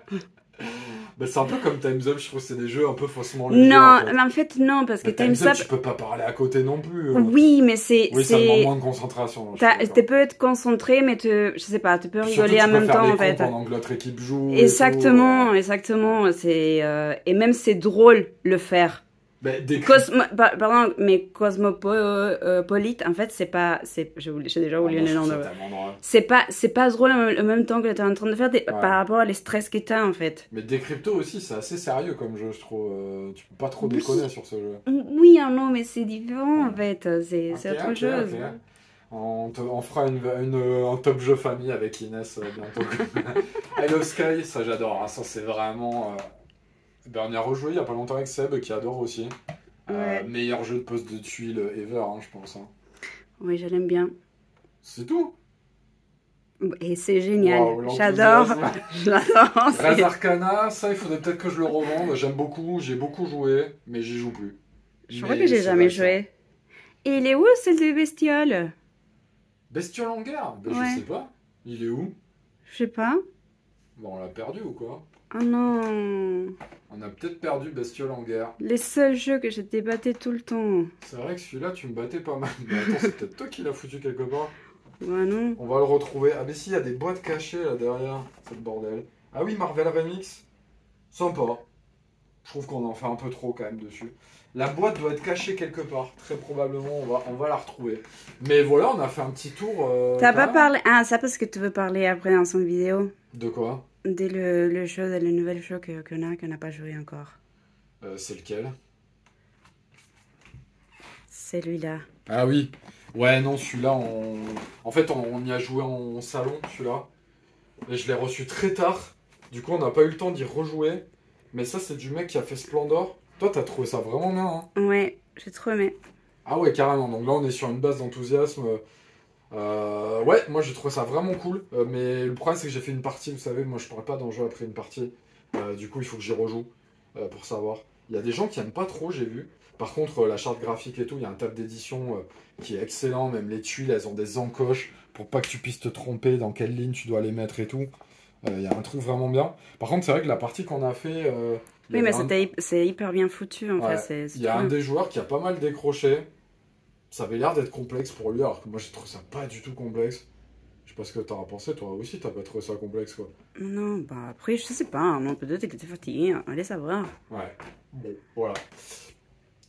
Bah, c'est un peu comme Time's Up, je trouve que c'est des jeux un peu faussement légers. Non, En fait. mais en fait, non, parce que Mais Time's Time's Up, Up. tu peux pas parler à côté non plus. Oui, mais c'est. Oui, ça demande moins de concentration. Tu peux être concentré, mais je sais pas, tu peux rigoler en même temps en fait. Pendant que l'autre équipe joue. Exactement, exactement. Et même c'est drôle le faire. Bah, Pardon, mais cosmopolite, en fait, c'est pas. J'ai déjà oublié le nom de. C'est pas drôle en même temps que tu es en train de faire par rapport à les stress que tu as en fait. Mais Décrypto aussi, c'est assez sérieux comme jeu, je trouve. Tu peux pas trop déconner sur ce jeu. Oui, non, mais c'est différent en fait. C'est autre chose. Okay. On fera un top jeu famille avec Inès bientôt. I Love Sky, ça j'adore. Hein. Ça c'est vraiment. On y a rejoué il y a pas longtemps avec Seb qui adore aussi. Ouais. Meilleur jeu de poste de tuiles ever, hein, je pense. Hein. Oui, je l'aime bien. C'est tout. Et c'est génial. Wow, j'adore. J'adore. Res Arcana, ça il faudrait peut-être que je le revende. J'aime beaucoup, j'ai beaucoup joué, mais j'y joue plus. Je crois que j'ai jamais joué. Et il est où celle de Bestiole? Bestiole en guerre? Ben, ouais. Je sais pas. Il est où? Je sais pas. Bon, on l'a perdu ou quoi? Ah non. On a peut-être perdu Bestiole en guerre. Les seuls jeux que je débattais tout le temps. C'est vrai que celui-là, tu me battais pas mal. Mais attends, c'est peut-être toi qui l'as foutu quelque part. Ouais, non. On va le retrouver. Ah, mais si, il y a des boîtes cachées là derrière. C'est le bordel. Ah oui, Marvel Remix. Sympa. Je trouve qu'on en fait un peu trop quand même dessus. La boîte doit être cachée quelque part. Très probablement, on va la retrouver. Mais voilà, on a fait un petit tour. T'as pas parlé. Ah, ça parce que tu veux parler après dans son vidéo. De quoi? Dès le jeu, le nouvel jeu qu'on n'a pas joué encore. C'est lequel? Celui-là. Ah oui. Ouais, non, celui-là, en fait, on y a joué en salon, celui-là. Et je l'ai reçu très tard. Du coup, on n'a pas eu le temps d'y rejouer. Mais ça, c'est du mec qui a fait Splendor. Toi, t'as trouvé ça vraiment bien, hein? Ouais, j'ai trop aimé. Ah ouais, carrément. Donc là, on est sur une base d'enthousiasme. Ouais, moi, j'ai trouvé ça vraiment cool. Mais le problème, c'est que j'ai fait une partie. Vous savez, moi, je pourrais pas d'en jouer après une partie. Du coup, il faut que j'y rejoue pour savoir. Il y a des gens qui aiment pas trop, j'ai vu. Par contre, la charte graphique et tout, il y a un tab d'édition qui est excellent. Même les tuiles, elles ont des encoches pour pas que tu puisses te tromper dans quelle ligne tu dois les mettre et tout. Il y a un truc vraiment bien. Par contre, c'est vrai que la partie qu'on a fait... oui, mais c'est hyper bien foutu, en fait. Il y a un des joueurs qui a pas mal décroché. Ça avait l'air d'être complexe pour lui, alors que moi, j'ai trouvé ça pas du tout complexe. Je sais pas ce que t'en as pensé, toi aussi, t'as pas trouvé ça complexe, quoi. Non, bah après, je sais pas. Non, peut-être que t'es fatigué. Allez savoir. Ouais. Bon, voilà.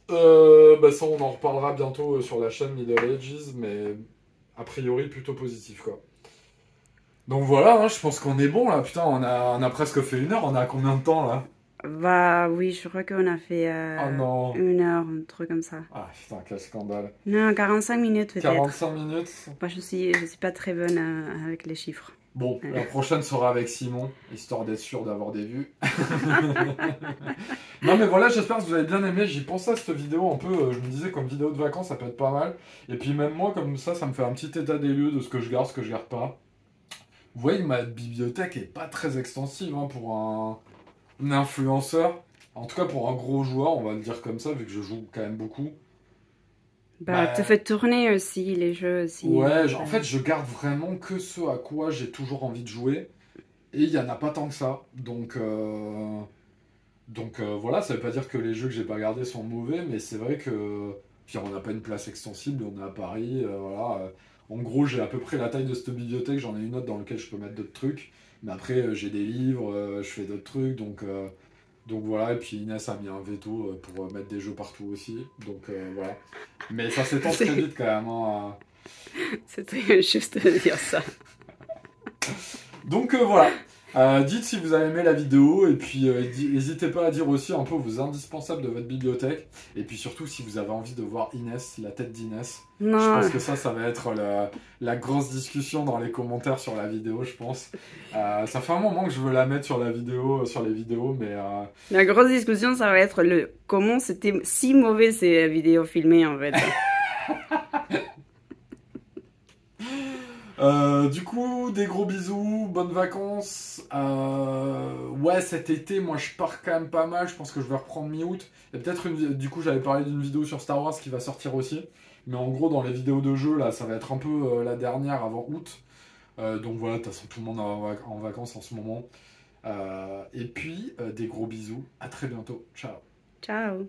Bah ça, on en reparlera bientôt sur la chaîne Middle Ages, mais a priori, plutôt positif, quoi. Donc voilà, hein, je pense qu'on est bon, là. Putain, on a presque fait 1 heure. On a combien de temps, là? Bah oui, je crois qu'on a fait Oh non. 1 heure, un truc comme ça. Ah putain, quel scandale. Non, 45 minutes peut-être. 45 minutes. Moi, je suis pas très bonne avec les chiffres. Bon, la prochaine sera avec Simon, histoire d'être sûr d'avoir des vues. Non mais voilà, j'espère que vous avez bien aimé. J'y pensais à cette vidéo un peu, je me disais comme vidéo de vacances, ça peut être pas mal. Et puis même moi, comme ça me fait un petit état des lieux de ce que je garde, ce que je garde pas. Vous voyez, ma bibliothèque est pas très extensive hein, pour un influenceur. En tout cas pour un gros joueur, on va le dire comme ça, vu que je joue quand même beaucoup. Bah, te Bah, fait tourner aussi, les jeux aussi. ouais, en fait, je garde vraiment que ce à quoi j'ai toujours envie de jouer. Et il y en a pas tant que ça. Donc voilà, ça veut pas dire que les jeux que j'ai pas gardés sont mauvais, mais c'est vrai que. Puis on n'a pas une place extensible, on est à Paris, voilà. En gros, j'ai à peu près la taille de cette bibliothèque, j'en ai une autre dans laquelle je peux mettre d'autres trucs. Mais après, j'ai des livres, je fais d'autres trucs, donc voilà. Et puis Inès a mis un veto pour mettre des jeux partout aussi. Donc voilà. Mais ça s'étend très vite quand même, hein. C'était juste de dire ça. Donc voilà. Dites si vous avez aimé la vidéo et puis n'hésitez pas à dire aussi un peu vos indispensables de votre bibliothèque et puis surtout si vous avez envie de voir Inès, la tête d'Inès. Je Non, pense que ça va être la grosse discussion dans les commentaires sur la vidéo, je pense. Ça fait un moment que je veux la mettre sur la vidéo, sur les vidéos, mais la grosse discussion, ça va être le comment c'était si mauvais ces vidéos filmées en fait. du coup, des gros bisous, bonnes vacances. Ouais, cet été, moi je pars quand même pas mal. Je pense que je vais reprendre mi-août. Et peut-être, du coup, j'avais parlé d'une vidéo sur Star Wars qui va sortir aussi. Mais en gros, dans les vidéos de jeu, là, ça va être un peu la dernière avant août. Donc voilà, de toute façon, tout le monde est en vacances en ce moment. Et puis, des gros bisous. À très bientôt. Ciao. Ciao.